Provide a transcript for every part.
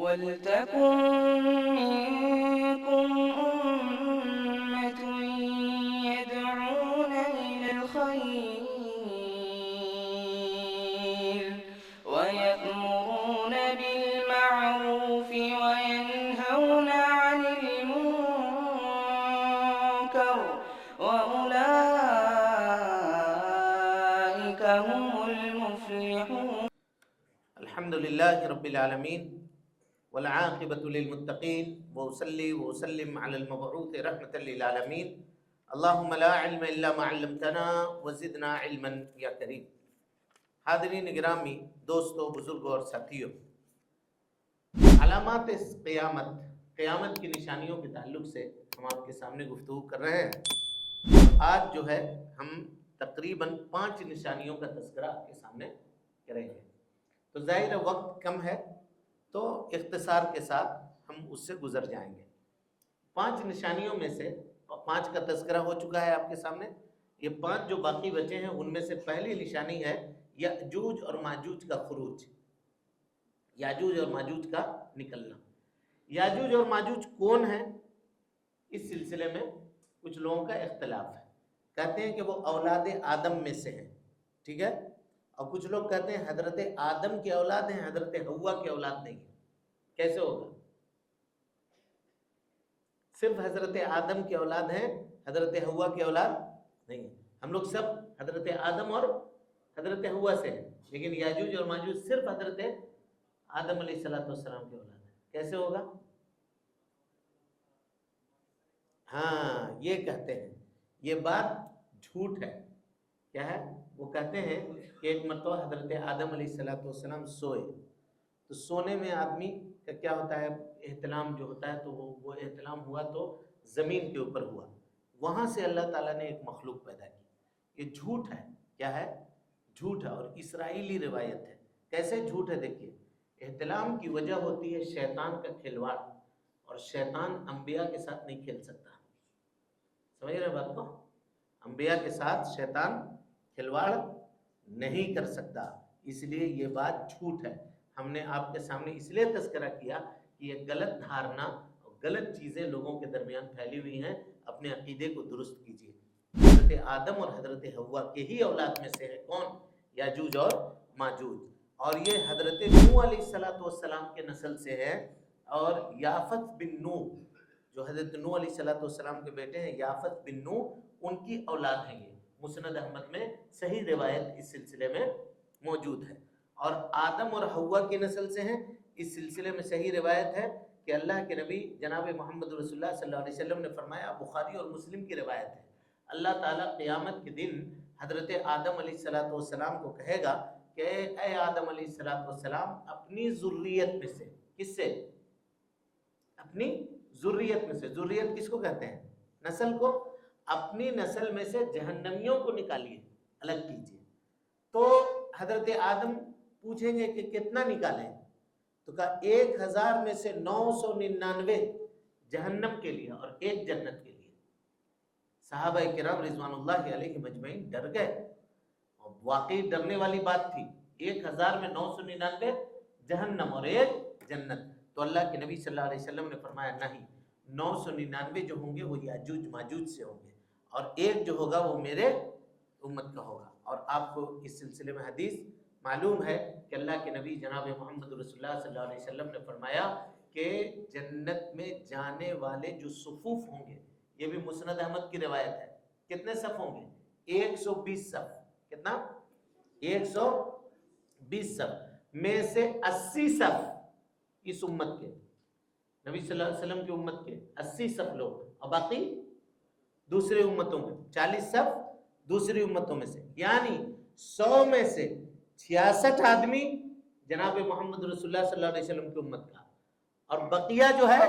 وَلْتَكُن مِّنكُمْ أُمَّةٌ يَدْعُونَ إِلَى الْخَيْرِ وَيَأْمُرُونَ بِالْمَعْرُوفِ وَيَنْهَوْنَ عَنِ الْمُنكَرِ وَأُولَٰئِكَ هُمُ الْمُفْلِحُونَ. الحمد لله رب العالمين والعاقبة للمتقين وأصلي وأسلم على المبعوث رحمة للعالمين اللهم لا علم إلا ما علمتنا وزدنا علما یا کریم. حاضرین گرامی، دوستو، بزرگوں اور ساتھیوں، علامات قیامت کی نشانیوں کے تعلق سے ہم آپ کے سامنے گفتگو کر رہے ہیں. آج جو ہے ہم تقریباً 5 نشانیوں کا تذکرہ آپ کے سامنے کریں گے. تو ظاہر وقت کم ہے تو اختصار کے ساتھ ہم اس سے گزر جائیں گے. 5 نشانیوں میں سے 5 کا تذکرہ ہو چکا ہے آپ کے سامنے. یہ 5 جو باقی بچے ہیں ان میں سے پہلی نشانی ہے یاجوج اور ماجوج کا خروج، یاجوج اور ماجوج کا نکلنا. یاجوج اور ماجوج کون ہیں؟ اس سلسلے میں کچھ لوگوں کا اختلاف ہے. کہتے ہیں کہ وہ اولاد آدم میں سے ہیں، ٹھیک ہے، اور کچھ لوگ کہتے ہیں حضرت آدم کی اولاد ہیں، حضرت حوا کی اولاد نہیں ہے. کیسے ہوگا؟ صرف حضرت آدم کی اولاد ہیں، حضرت حوا کی اولاد نہیں ہے. ہم لوگ سب حضرت آدم اور حضرت حوا سے ہیں، لیکن یاجوج اور ماجوج صرف حضرت آدم علیہ السلام کی اولاد ہے. کیسے ہوگا؟ ہاں، یہ کہتے ہیں. یہ بات جھوٹ ہے. کیا ہے؟ وہ کہتے ہیں کہ ایک مرتبہ حضرت آدم علیہ السلام سوئے، تو سونے میں آدمی کا کیا ہوتا ہے، احتلام جو ہوتا ہے، تو وہ احتلام ہوا تو زمین کے اوپر ہوا. وہاں سے اللہ تعالیٰ نے ایک مخلوق پیدا کی. یہ جھوٹ ہے. کیا ہے؟ جھوٹ ہے، اور اسرائیلی روایت ہے. کیسے جھوٹ ہے؟ دیکھیے، احتلام کی وجہ ہوتی ہے شیطان کا کھلواڑ، اور شیطان انبیاء کے ساتھ نہیں کھیل سکتا. سمجھ رہے بات کو؟ انبیاء کے ساتھ شیطان کھلواڑ نہیں کر سکتا. اس لیے یہ بات جھوٹ ہے. ہم نے آپ کے سامنے اس لیے تذکرہ کیا کہ یہ غلط دھارنا اور غلط چیزیں لوگوں کے درمیان پھیلی ہوئی ہیں. اپنے عقیدے کو درست کیجیے. حضرت آدم اور حضرت حوا کے ہی اولاد میں سے ہے کون؟ یاجوج اور ماجوج. اور یہ حضرت نوح علیہ السلام کے نسل سے ہے. اور یافت بن نوح، جو حضرت نوح علیہ السلام کے بیٹے ہیں، یافت بن نوح، ان کی اولاد ہیں. یہ مسند احمد میں صحیح روایت اس سلسلے میں موجود ہے. اور آدم اور حوا کی نسل سے ہیں. اس سلسلے میں صحیح روایت ہے کہ اللہ کے نبی جناب محمد رسول اللہ صلی اللہ علیہ وسلم نے فرمایا، بخاری اور مسلم کی روایت ہے، اللہ تعالیٰ قیامت کے دن حضرت آدم علیہ السلام کو کہے گا کہ اے آدم علیہ السلام، اپنی ذریت میں سے، کس سے؟ اپنی ذریت میں سے. ذریت کس کو کہتے ہیں؟ نسل کو. اپنی نسل میں سے جہنمیوں کو نکالیے، الگ کیجیے. تو حضرت آدم پوچھیں گے کہ کتنا نکالیں؟ تو کہا 1000 میں سے 999 جہنم کے لیے اور 1 جنت کے لیے. صحابہ کرام رضوان اللہ علیہ مجمعین ڈر گئے، اور واقعی ڈرنے والی بات تھی. 1000 میں 999 جہنم اور 1 جنت. تو اللہ کے نبی صلی اللہ علیہ وسلم نے فرمایا نہیں، 999 جو ہوں گے وہ یاجوج ماجوج سے ہوں گے، اور 1 جو ہوگا وہ میرے امت کا ہوگا. اور آپ کو اس سلسلے میں حدیث معلوم ہے کہ اللہ کے نبی جناب محمد رسول اللہ صلی اللہ علیہ وسلم نے فرمایا کہ جنت میں جانے والے جو صفوف ہوں گے، یہ بھی مسند احمد کی روایت ہے، کتنے صف ہوں گے؟ 120 صف. کتنا؟ 120 صف میں سے 80 صف اس امت کے، نبی صلی اللہ علیہ وسلم کی امت کے 80 صف لوگ، اور باقی دوسرے امتوں میں 40 صف دوسری امتوں میں سے. یعنی 100 میں سے 66 آدمی جناب محمد رسول اللہ صلی اللہ علیہ وسلم کی امت کا، اور بقیہ جو ہے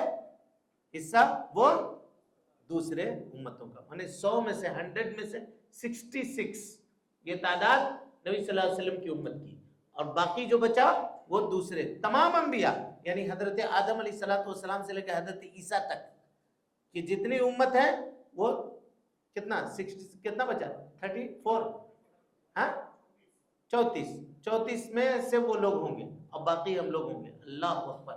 حصہ وہ دوسرے امتوں کا. یعنی 100 میں سے 100 میں سے 66 یہ تعداد نبی صلی اللہ علیہ وسلم کی امت کی، اور باقی جو بچا وہ دوسرے تمام انبیاء، یعنی حضرت آدم علیہ السلام سے لے کر حضرت عیسیٰ تک کہ جتنی امت ہے وہ کتنا 60 کتنا بچا 34 ہاں 34 میں سے وہ لوگ ہوں گے، اور باقی ہم لوگ ہوں گے. اللہ اکبر!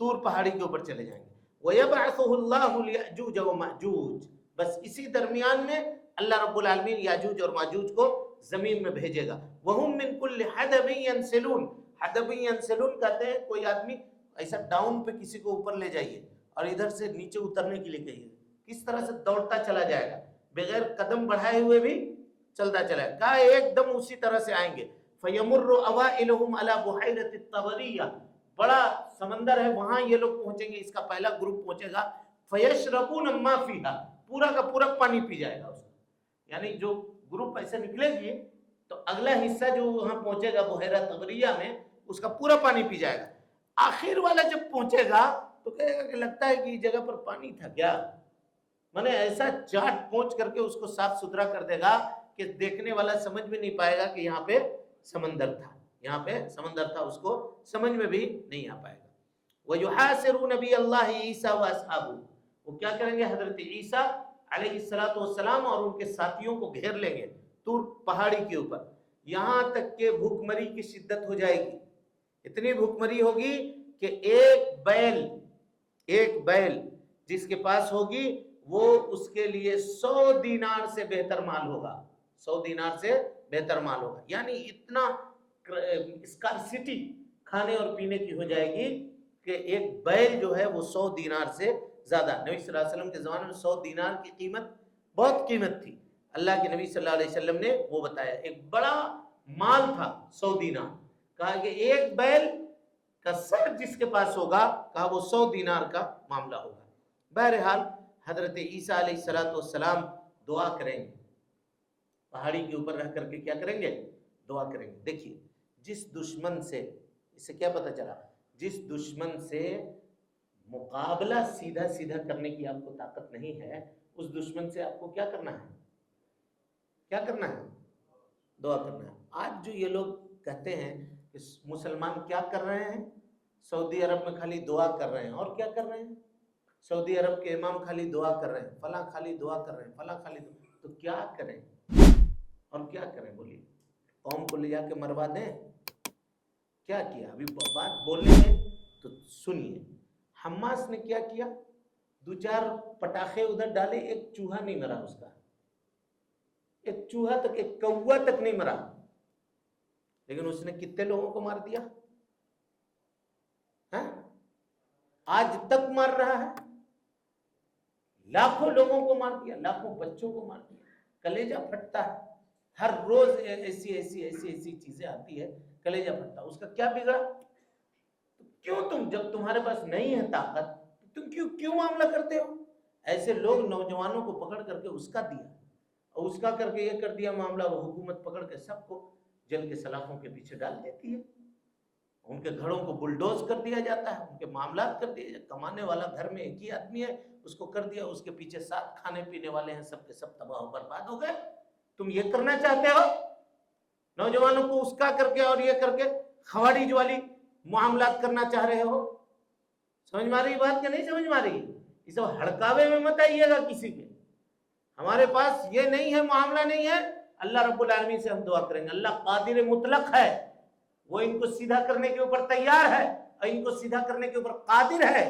طور پہاڑی کے اوپر چلے جائیں گے. وَيَبْعَثُهُ اللَّهُ لِيَأْجُوجَ وَمَأْجُوجَ, بس اسی درمیان میں اللہ رب العالمین یاجوج اور ماجوج کو زمین میں بھیجے گا. وَهُم مِّن كُلِّ حَدَبٍ يَنْسِلُونَ, حَدَبٍ يَنْسِلُونَ کہتے ہیں کوئی آدمی ایسا ڈاؤن پہ کسی کو اوپر لے جائیے اور ادھر سے نیچے اترنے کے لیے کہیے, کس طرح سے دوڑتا چلا جائے گا, بغیر قدم بڑھائے ہوئے بھی چلتا چلا ہے. کہا ایک دم اسی طرح سے آئیں گے. فَيَمُرُّ أَوَائِلُهُمْ عَلَى بُحَيْرَةِ الطَّبَرِيَّةِ, بڑا سمندر ہے وہاں یہ لوگ پہنچیں گے, اس کا پہلا گروپ پہنچے گا. فَيَشْرَبُونَ مَا فِيهَا, پورا کا پورا پانی پی جائے گا اس کا. یعنی جو گروپ ایسے نکلے گی تو اگلا حصہ جو وہاں پہنچے گا بحیرہ طبریہ میں, اس کا پورا پانی پی جائے گا. آخر والا جب پہنچے گا تو کہے گا کہ لگتا ہے کہ یہ جگہ پر پانی تھا کیا, میں نے ایسا چاٹ پہنچ کر کے اس کو صاف ستھرا کر دے گا کہ دیکھنے والا سمجھ بھی نہیں پائے گا کہ یہاں پہ سمندر تھا, یہاں پہ سمندر تھا, اس کو سمجھ میں بھی نہیں آ پائے گا. وَيُحَاسِرُ نَبِيَ اللَّهِ عِيسَى وَأَصْحَابُهُ, وہ کیا کریں گے, حضرت عیسیٰ علیہ السلام اور ان کے ساتھیوں کو گھیر لیں گے طور پہاڑی کے اوپر, یہاں تک کہ بھوک مری کی شدت ہو جائے گی. اتنی بھوک مری ہوگی کہ ایک بیل جس کے پاس ہوگی وہ اس کے لیے 100 دینار سے بہتر مال ہوگا, 100 دینار سے بہتر مال ہوگا. یعنی اتنا اسکارسٹی کھانے اور پینے کی ہو جائے گی کہ ایک بیل جو ہے وہ 100 دینار سے زیادہ. نبی صلی اللہ علیہ وسلم کے زمانے میں 100 دینار کی قیمت بہت قیمت تھی. اللہ کے نبی صلی اللہ علیہ وسلم نے وہ بتایا, ایک بڑا مال تھا 100 دینار. کہا کہ ایک بیل کا سر جس کے پاس ہوگا, کہا وہ 100 دینار کا معاملہ ہوگا. بہرحال حضرت عیسیٰ علیہ السلام دعا کریں گے, پہاڑی کے اوپر رہ کر کے کیا کریں گے, دعا کریں گے. دیکھیے جس دشمن سے, اس سے کیا پتہ چلا, جس دشمن سے مقابلہ سیدھا سیدھا کرنے کی آپ کو طاقت نہیں ہے, اس دشمن سے آپ کو کیا کرنا ہے, کیا کرنا ہے, دعا کرنا ہے. آج جو یہ لوگ کہتے ہیں کہ مسلمان کیا کر رہے ہیں, سعودی عرب میں خالی دعا کر رہے ہیں, اور کیا کر رہے ہیں, سعودی عرب کے امام خالی دعا کر رہے ہیں, فلاں خالی دعا کر رہے ہیں, فلاں خالی دعا. تو کیا کریں اور کیا کریں, بولیے, قوم کو لے جا کے مروا دیں, کیا کیا؟ ابھی بات بولنے میں تو سنیے. حماس نے کیا کیا, 2-4 پٹاخے ادھر ڈالے, ایک چوہا نہیں مرا اس کا, ایک چوہا تک, ایک کوا تک نہیں مرا, لیکن اس نے کتنے لوگوں کو مار دیا, آج تک مار رہا ہے, لاکھوں لوگوں کو مار دیا, لاکھوں بچوں کو مار دیا. کلیجہ پھٹتا ہے, ہر روز ایسی چیزیں آتی ہے, کلیجہ پھٹتا. اس کا کیا بگڑا؟ کیوں تم, جب تمہارے پاس نہیں ہے طاقت, تم کیوں معاملہ کرتے ہو؟ ایسے لوگ نوجوانوں کو پکڑ کر کے اس کا دیا, اور اس کا کر کے یہ کر دیا معاملہ, وہ حکومت پکڑ کے سب کو جل کے سلاخوں کے پیچھے ڈال دیتی ہے, ان کے گھروں کو بلڈوز کر دیا جاتا ہے, ان کے معاملات کر دیے. کمانے والا گھر میں ایک ہی آدمی ہے, اس کو کر دیا, اس کے پیچھے 7 کھانے پینے والے ہیں, سب کے سب تباہ و برباد ہو گئے. تم یہ کرنا چاہتے ہو, نوجوانوں کو اس کا کر کے اور یہ کر کے خوارج والی معاملات کرنا چاہ رہے ہو. سمجھ میں آ رہی بات کہ نہیں سمجھ میں آ رہی؟ یہ سب ہڑکاوے میں مت آئیے گا کسی کے, ہمارے پاس یہ نہیں ہے, معاملہ نہیں ہے. اللہ رب العالمین سے ہم دعا کریں گے, اللہ قادر مطلق ہے, وہ ان کو سیدھا کرنے کے اوپر تیار ہے, اور ان کو سیدھا کرنے کے اوپر قادر ہے.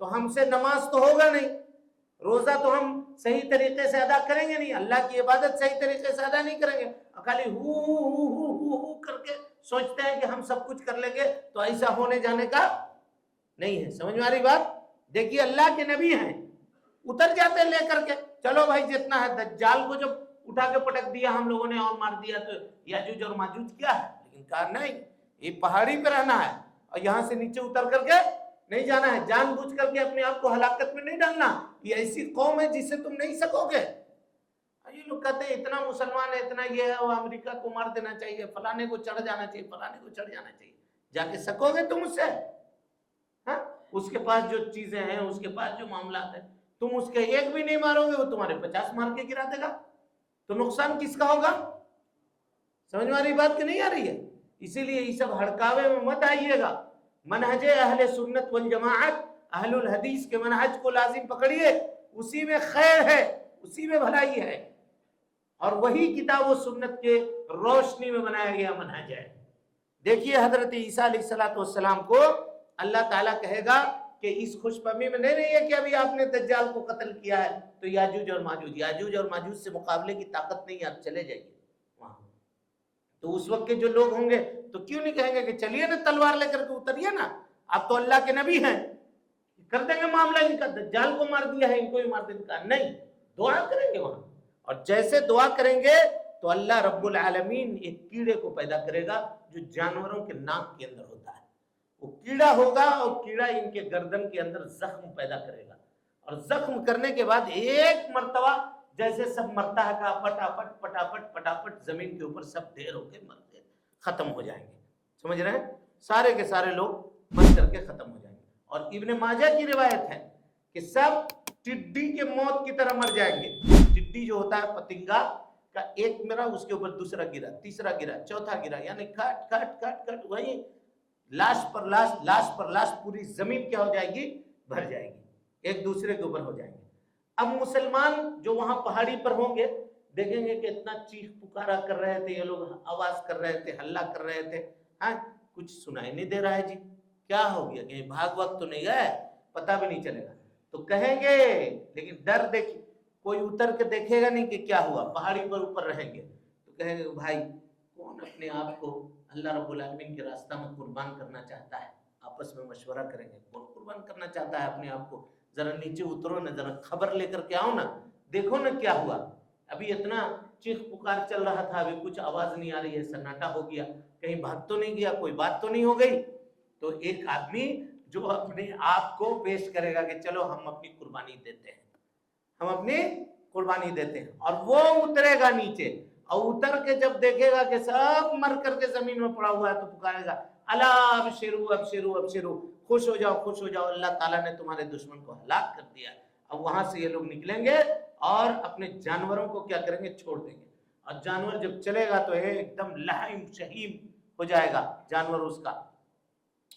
تو ہم سے نماز تو ہوگا نہیں, روزہ تو ہم صحیح طریقے سے ادا کریں گے نہیں, اللہ کی عبادت صحیح طریقے سے ادا نہیں کریں گے, خالی ہو کر کے سوچتے ہیں کہ ہم سب کچھ کر لیں گے, تو ایسا ہونے جانے کا نہیں ہے. سمجھ میں آ رہی بات؟ دیکھیے اللہ کے نبی ہیں, اتر جاتے ہیں لے کر کے, چلو بھائی جتنا ہے. دجال کو جب اٹھا کے پٹک دیا ہم لوگوں نے اور مار دیا, تو یاجوج اور ماجوج کیا ہے, لیکن کہا نہیں, یہ پہاڑی پہ رہنا ہے, اور یہاں سے نیچے اتر کر کے نہیں جانا ہے, جان بوجھ کر کے اپنے آپ کو ہلاکت میں نہیں ڈالنا. یہ ایسی قوم ہے جس سے تم نہیں سکو گے. یہ لوگ کہتے ہیں اتنا مسلمان ہے, اتنا یہ ہے, وہ امریکہ کو مار دینا چاہیے, فلانے کو چڑھ جانا چاہیے, فلانے کو چڑھ جانا چاہیے. جا کے سکو گے تم اس سے؟ اس کے پاس جو چیزیں ہیں, اس کے پاس جو معاملات ہیں, تم اس کے ایک بھی نہیں مارو گے, وہ تمہارے 50 مار کے گرا دے گا, تو نقصان کس کا ہوگا؟ سمجھ میں آ رہی بات کہ نہیں آ رہی ہے؟ اسی لیے یہ سب ہڑکاوے میں مت آئیے گا. منہج اہل سنت والجماعت, اہل الحدیث کے منہج کو لازم پکڑیے, اسی میں خیر ہے, اسی میں بھلائی ہے, اور وہی کتاب و سنت کے روشنی میں بنایا گیا منہج ہے. دیکھیے حضرت عیسیٰ علیہ السلام کو اللہ تعالیٰ کہے گا کہ اس خوش فہمی میں نہیں ہے کہ ابھی آپ نے دجال کو قتل کیا ہے تو یاجوج اور ماجوج سے مقابلے کی طاقت نہیں ہے، آپ چلے جائیے وہاں. تو اس وقت کے جو لوگ ہوں گے تو کیوں نہیں کہیں گے کہ چلیے نا تلوار لے کر کے اتریے نا، آپ تو اللہ کے نبی ہیں، کر دیں گے معاملہ ان کا، دجال کو مار دیا ہے ان کو بھی مار دیں گے. نہیں، دعا کریں گے وہاں، اور جیسے دعا کریں گے تو اللہ رب العالمین ایک کیڑے کو پیدا کرے گا جو جانوروں کے ناک کے اندر ہوتا ہے. وہ کیڑا ہوگا اور کیڑا ان کے گردن کے اندر زخم پیدا کرے گا، اور زخم کرنے کے بعد ایک مرتبہ جیسے سب مرتا ہے کا پٹاپٹ پٹاپٹ پٹاپٹ زمین کے اوپر سب ڈھیر ہو کے مرتے ختم ہو جائیں گے. سمجھ رہے ہیں؟ سارے کے سارے لوگ مر کر کے ختم ہو جائیں گے. اور ابن ماجہ کی روایت ہے کہ سب ٹڈی کے موت کی طرح مر جائیں گے. ٹڈی جو ہوتا ہے پتنگا کا، ایک مرا اس کے اوپر دوسرا گرا، تیسرا گرا، چوتھا گرا، یعنی کٹ کٹ کٹ کٹ، وہی لاش پر لاش، لاش پر لاش، پوری زمین کیا ہو جائے گی؟ بھر جائے گی، ایک دوسرے کے اوپر ہو جائیں گے. اب مسلمان جو وہاں پہاڑی پر ہوں گے دیکھیں گے کہ اتنا چیخ پکارا کر رہے تھے یہ لوگ، آواز کر رہے تھے، ہلہ کر رہے تھے، ہاں کچھ سنائی نہیں دے رہا ہے جی، کیا ہو گیا؟ کہ بھاگ وقت تو نہیں گئے؟ پتہ بھی نہیں چلے گا. تو کہیں گے، لیکن ڈر دیکھیں، کوئی اتر کے دیکھے گا نہیں کہ کیا ہوا، پہاڑی پر اوپر رہیں گے تو کہیں گے بھائی کون اپنے آپ کو اللہ رب العالمین کے راستہ میں قربان کرنا چاہتا ہے؟ آپس میں مشورہ کریں گے، کون قربان کرنا چاہتا ہے اپنے آپ کو؟ ذرا نیچے اترو نا، ذرا خبر لے کر کے آؤ نا، دیکھو نا کیا ہوا. ابھی اتنا چیخ پکار چل رہا تھا، ابھی کچھ آواز نہیں آ رہی ہے، سناٹا ہو گیا، کہیں بھاگ تو نہیں گیا، کوئی بات تو نہیں ہو گئی. تو ایک آدمی جو اپنے آپ کو پیش کرے گا کہ چلو ہم اپنی قربانی دیتے ہیں، ہم اپنی قربانی دیتے ہیں، اور وہ اترے گا نیچے، اور اتر کے جب دیکھے گا کہ سب مر کر کے زمین میں پڑا ہوا ہے تو پکارے گا الا ابشروا ابشروا ابشروا، خوش ہو جاؤ خوش ہو جاؤ، اللہ تعالیٰ نے تمہارے دشمن کو ہلاک کر دیا. اب وہاں سے یہ لوگ نکلیں گے اور اپنے جانوروں کو کیا کریں گے؟ چھوڑ دیں گے. اور جانور جب چلے گا تو ایک دم لحیم شہیم ہو جائے گا جانور اس کا،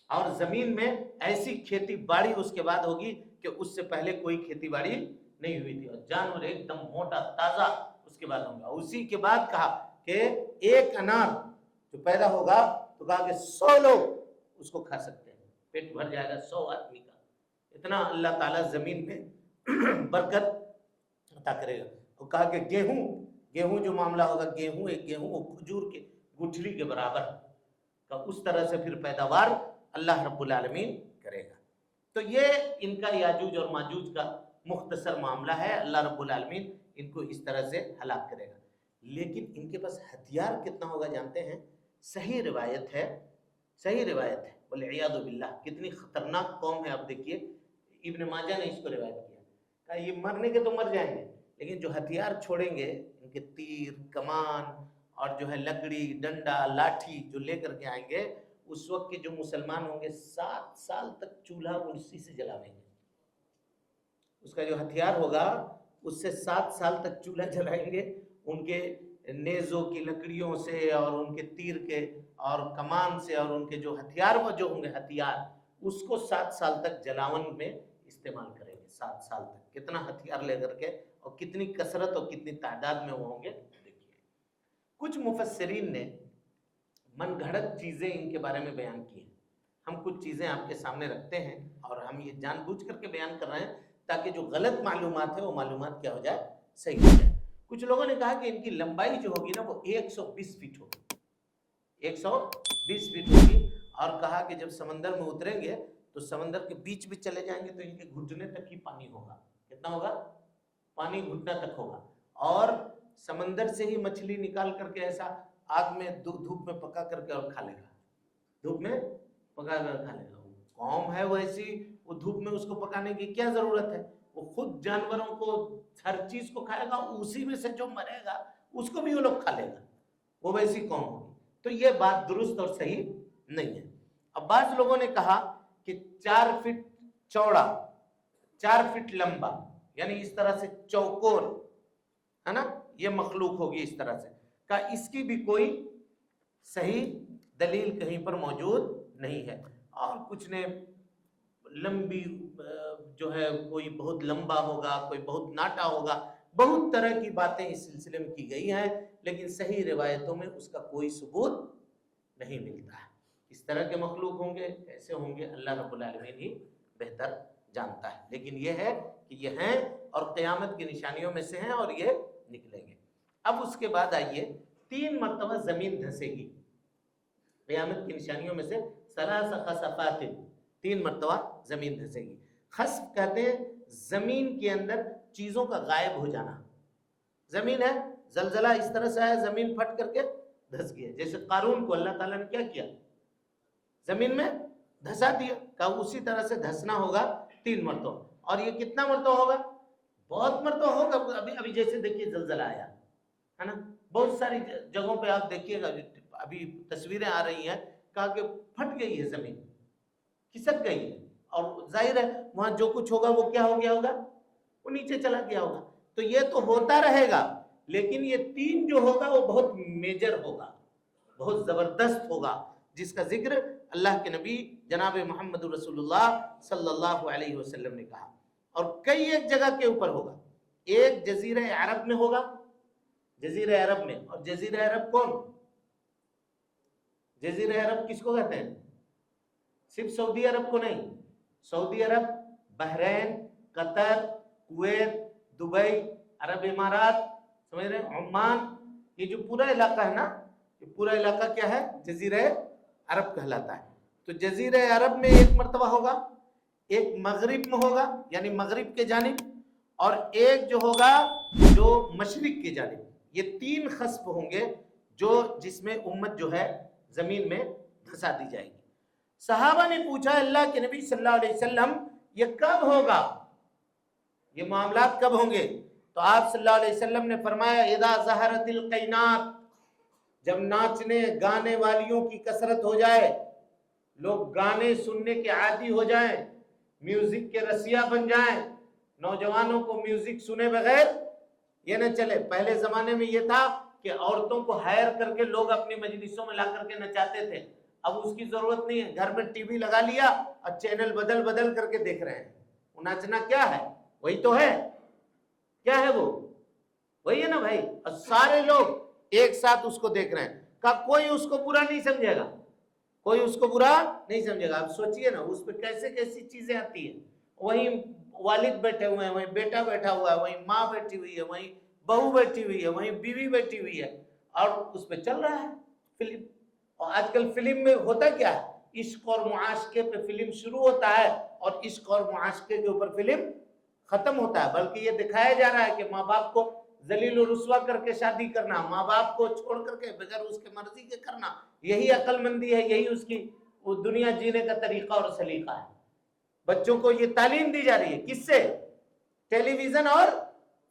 اور زمین میں ایسی کھیتی باڑی اس کے بعد ہوگی کہ اس سے پہلے کوئی کھیتی باڑی نہیں ہوئی تھی، اور جانور ایک دم موٹا تازہ اس کے بعد ہوں گا. اسی کے بعد کہا کہ ایک انار جو پیدا ہوگا تو کہا کہ 100 لوگ اس کو کھا سکتے ہیں، پیٹ بھر جائے گا 100 آدمی کا. اتنا اللہ تعالیٰ زمین میں برکت عطا کرے گا. اور کہا کہ گیہوں جو معاملہ ہوگا، گیہوں وہ کھجور کے گٹھلی کے برابر کا، اس طرح سے پھر پیداوار اللہ رب العالمین کرے گا. تو یہ ان کا یاجوج اور ماجوج کا مختصر معاملہ ہے. اللہ رب العالمین ان کو اس طرح سے ہلاک کرے گا. لیکن ان کے پاس ہتھیار کتنا ہوگا جانتے ہیں؟ صحیح روایت ہے والعیاذ باللہ. کتنی خطرناک قوم ہے. آپ دیکھیے ابن ماجہ نے اس کو روایت کیا، کہا یہ مرنے کے تو مر جائیں گے، لیکن جو ہتھیار چھوڑیں گے، ان کے تیر کمان اور جو ہے لکڑی ڈنڈا لاٹھی جو لے کر کے آئیں گے، اس وقت کے جو مسلمان ہوں گے 7 سال تک چولہا اسی سے جلاویں گے. اس کا جو ہتھیار ہوگا اس سے 7 سال تک چولہا جلائیں گے، ان کے نیزوں کی لکڑیوں سے اور ان کے تیر کے اور کمان سے، اور ان کے جو ہتھیار وہ جو ہوں گے ہتھیار، اس کو 7 سال تک جلاون میں استعمال کریں گے. 7 سال تک کتنا ہتھیار لے کر کے، اور کتنی کثرت اور کتنی تعداد میں وہ ہوں گے. دیکھیے کچھ مفسرین نے من گھڑت چیزیں ان کے بارے میں بیان کی ہیں. ہم کچھ چیزیں آپ کے سامنے رکھتے ہیں اور ہم یہ جان بوجھ کر کے بیان کر رہے ہیں تاکہ جو غلط معلومات ہے وہ معلومات کیا ہو جائے؟ صحیح ہو جائے. کچھ لوگوں نے کہا کہ ان کی لمبائی جو ہوگی نا وہ 120 فٹ ہوگی، 120 فٹ ہوگی. اور کہا کہ جب سمندر میں اتریں گے تو سمندر کے بیچ بھی چلے جائیں گے تو ان کے گھٹنے تک ہی پانی ہوگا. کتنا ہوگا؟ پانی گھٹنا تک ہوگا. اور سمندر سے ہی مچھلی نکال کر کے ایسا آگ میں دھوپ میں پکا کر کے اور کھا لے گا، دھوپ میں پکا کر کھا لے گا. قوم ہے ویسی، وہ دھوپ میں اس کو پکانے کی کیا ضرورت ہے؟ وہ خود جانوروں کو ہر چیز کو کھائے گا، اسی میں سے جو مرے گا اس کو بھی وہ لوگ کھا لے گا. وہ ویسی قوم ہوگی. تو یہ بات درست اور صحیح نہیں ہے. اب بعض لوگوں نے کہا کہ 4 فٹ چوڑا 4 فٹ لمبا، یعنی اس طرح سے چوکور ہے نا، یہ مخلوق ہوگی اس طرح سے. کہ اس کی بھی کوئی صحیح دلیل کہیں پر موجود نہیں ہے. اور کچھ نے لمبی جو ہے کوئی بہت لمبا ہوگا، کوئی بہت ناٹا ہوگا، بہت طرح کی باتیں اس سلسلے میں کی گئی ہیں، لیکن صحیح روایتوں میں اس کا کوئی ثبوت نہیں ملتا ہے. اس طرح کے مخلوق ہوں گے، ایسے ہوں گے، اللہ رب العالمین ہی بہتر جانتا ہے، لیکن یہ ہے کہ یہ ہیں اور قیامت کی نشانیوں میں سے ہیں اور یہ نکلیں گے۔ اب اس کے بعد آئیے 3 مرتبہ زمین دھسے گی، قیامت کی نشانیوں میں سے ثلاث خسفات، 3 مرتبہ زمین دھسے گی۔ خسف کہتے ہیں زمین کے اندر چیزوں کا غائب ہو جانا۔ زمین ہے، زلزلہ اس طرح سے آیا، زمین پھٹ کر کے دھس گیا، جیسے قارون کو اللہ تعالیٰ نے کیا کیا، زمین میں دھسا دیا، کہا اسی طرح سے دھسنا ہوگا 3 مرتبہ۔ اور یہ کتنا مرتبہ ہوگا؟ بہت مرتبہ ہوگا۔ ابھی جیسے دیکھیے زلزلہ آیا ہے نا، بہت ساری جگہوں پہ آپ دیکھیے گا، ابھی تصویریں آ رہی ہیں، کہا کہ پھٹ گئی ہے زمین، کھسک گئی ہے، اور ظاہر ہے وہاں جو کچھ ہوگا وہ کیا ہو گیا ہوگا، وہ نیچے چلا گیا ہوگا۔ تو یہ تو ہوتا رہے گا، لیکن یہ 3 جو ہوگا وہ بہت میجر ہوگا، بہت زبردست ہوگا، جس کا ذکر اللہ کے نبی جناب محمد رسول اللہ صلی اللہ علیہ وسلم نے کہا، اور کئی ایک جگہ کے اوپر ہوگا۔ ایک جزیرہ عرب میں ہوگا، جزیرہ عرب میں، اور جزیرہ عرب کون؟ جزیرہ عرب کس کو کہتے ہیں؟ صرف سعودی عرب کو نہیں، سعودی عرب، بحرین، قطر، کویت، دبئی، عرب امارات، سمجھ رہے ہیں، عمان، یہ جو پورا علاقہ ہے نا، یہ پورا علاقہ کیا ہے؟ جزیرہ عرب کہلاتا ہے۔ تو جزیرہ عرب میں 1 مرتبہ ہوگا، ایک مغرب میں ہوگا یعنی مغرب کے جانب، اور ایک جو ہوگا جو مشرق کی جانب۔ یہ 3 خسف ہوں گے جو جس میں امت جو ہے زمین میں دھسا دی جائے گی۔ صحابہ نے پوچھا اللہ کے نبی صلی اللہ علیہ وسلم یہ کب ہوگا، یہ معاملات کب ہوں گے؟ تو آپ صلی اللہ علیہ وسلم نے فرمایا اذا ظہرت القینات، جب ناچنے گانے والیوں کی کثرت ہو جائے، لوگ گانے سننے کے عادی ہو جائیں، میوزک کے رسیا بن جائیں، نوجوانوں کو میوزک سنے بغیر یہ نہ چلے۔ پہلے زمانے میں یہ تھا کہ عورتوں کو ہائر کر کے لوگ اپنی مجلسوں میں لا کر کے نچاتے تھے، اب اس کی ضرورت نہیں ہے، گھر میں ٹی وی لگا لیا اور چینل بدل بدل کر کے دیکھ رہے ہیں۔ وہ ناچنا کیا ہے؟ وہی تو ہے، کیا ہے وہ؟ وہی ہے نا بھائی، اور سارے لوگ ایک ساتھ اس کو دیکھ رہے ہیں، کہ کوئی اس کو برا نہیں سمجھے گا، کوئی اس کو برا نہیں سمجھے گا۔ اب سوچئے نا اس پہ کیسے کیسی چیزیں آتی ہیں، وہیں والد بیٹھے ہوئے ہیں، وہیں بیٹا بیٹھا ہوا ہے، وہیں ماں بیٹھی ہوئی ہے، وہیں بہو بیٹھی ہوئی ہے، وہیں بیوی بیٹھی ہوئی ہے، اور اس پہ چل رہا ہے فلم۔ اور آج کل فلم میں ہوتا کیا ہے، عشق اور معاشقے پہ فلم شروع ہوتا ہے اور عشق اور معاشقے کے اوپر فلم ختم ہوتا ہے، بلکہ یہ دکھایا جا رہا ہے کہ ماں باپ کو ذلیل و رسوا کر کے شادی کرنا، ماں باپ کو چھوڑ کر کے بغیر اس کے مرضی کے کرنا، یہی عقل مندی ہے، یہی اس کی وہ دنیا جینے کا طریقہ اور سلیقہ ہے۔ بچوں کو یہ تعلیم دی جا رہی ہے، کس سے؟ ٹیلی ویژن اور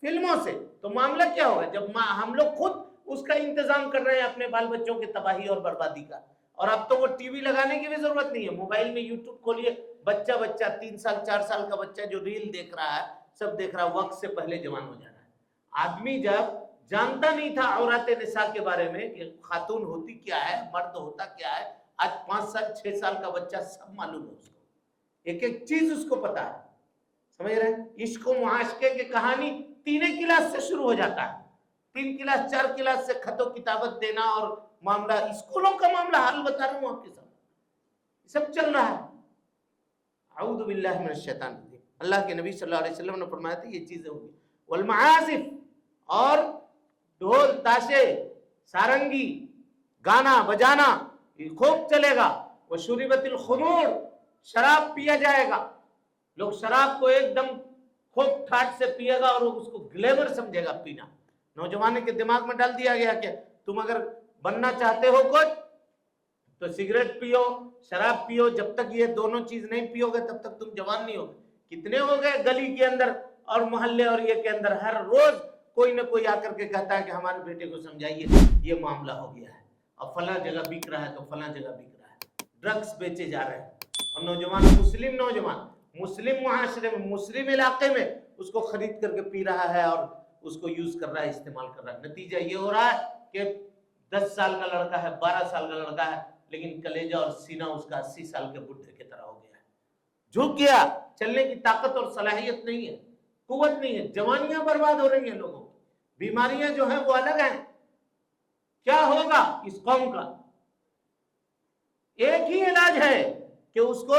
فلموں سے۔ تو معاملہ کیا ہوگا جب ہم لوگ خود اس کا انتظام کر رہے ہیں اپنے بال بچوں کی تباہی اور بربادی کا، اور اب تو وہ ٹی وی لگانے کی بھی ضرورت نہیں ہے، موبائل میں یوٹیوب کھولیے، بچہ 3 سال 4 سال کا بچہ جو ریل دیکھ رہا ہے، سب دیکھ رہا ہے، وقت سے پہلے جوان ہو جا رہا ہے۔ آدمی جب جانتا نہیں تھا عورات نساء کے بارے میں کہ خاتون ہوتی کیا ہے، مرد ہوتا کیا ہے، آج 5 سال 6 سال کا بچہ سب معلوم ہے اس کو، ایک ایک چیز اس کو پتا ہے، سمجھ رہے ہیں؟ عشق و معاشقے کی کہانی 3 کلاس سے شروع ہو جاتا ہے، 3 کلاس 4 کلاس سے خط و کتابت دینا، اور معاملہ اسکولوں کا معاملہ حال بتا رہا ہوں آپ کے ساتھ، سب چل رہا ہے۔ اعوذ باللہ من الشیطان الرجیم۔ اللہ کے نبی صلی اللہ علیہ وسلم نے فرمایا تھا یہ چیزیں ہوگی۔ والمعازف، اور ڈھول تاشے سارنگی گانا بجانا یہ خوب چلے گا۔ وشربت الخمور، شراب پیا جائے گا، لوگ شراب کو ایک دم خوب ٹھاٹ سے پیے گا اور اس کو گلیمر سمجھے گا پینا۔ نوجوانوں کے دماغ میں ڈال دیا گیا کہ تم اگر بننا چاہتے ہو کچھ تو سگریٹ پیو، شراب پیو، جب تک یہ دونوں چیز نہیں پیو گے تب تک تم جوان نہیں ہوگے۔ کتنے ہو گئے گلی کے اندر اور محلے اور یہ کے اندر، ہر روز کوئی نہ کوئی آ کر کے کہتا ہے کہ ہمارے بیٹے کو سمجھائیے یہ معاملہ ہو گیا ہے، اور فلاں جگہ بک رہا ہے تو فلاں جگہ بک رہا ہے، ڈرگس بیچے جا رہے ہیں، اور نوجوان مسلم معاشرے میں، مسلم علاقے میں اس کو خرید کر کے پی رہا ہے اور اس کو یوز کر رہا ہے، استعمال کر رہا ہے۔ نتیجہ یہ ہو رہا ہے کہ 10 سال کا لڑکا ہے، 12 سال کا لڑکا ہے، لیکن کلیجہ اور سینہ اس کا 80 سال کے بڈھے کی طرح ہو گیا ہے، جھک گیا، چلنے کی طاقت اور صلاحیت نہیں ہے، قوت نہیں ہے، جوانیاں برباد ہو رہی ہیں لوگوں کی، بیماریاں جو ہیں وہ الگ ہیں۔ کیا ہوگا اس قوم کا؟ ایک ہی علاج ہے کہ اس کو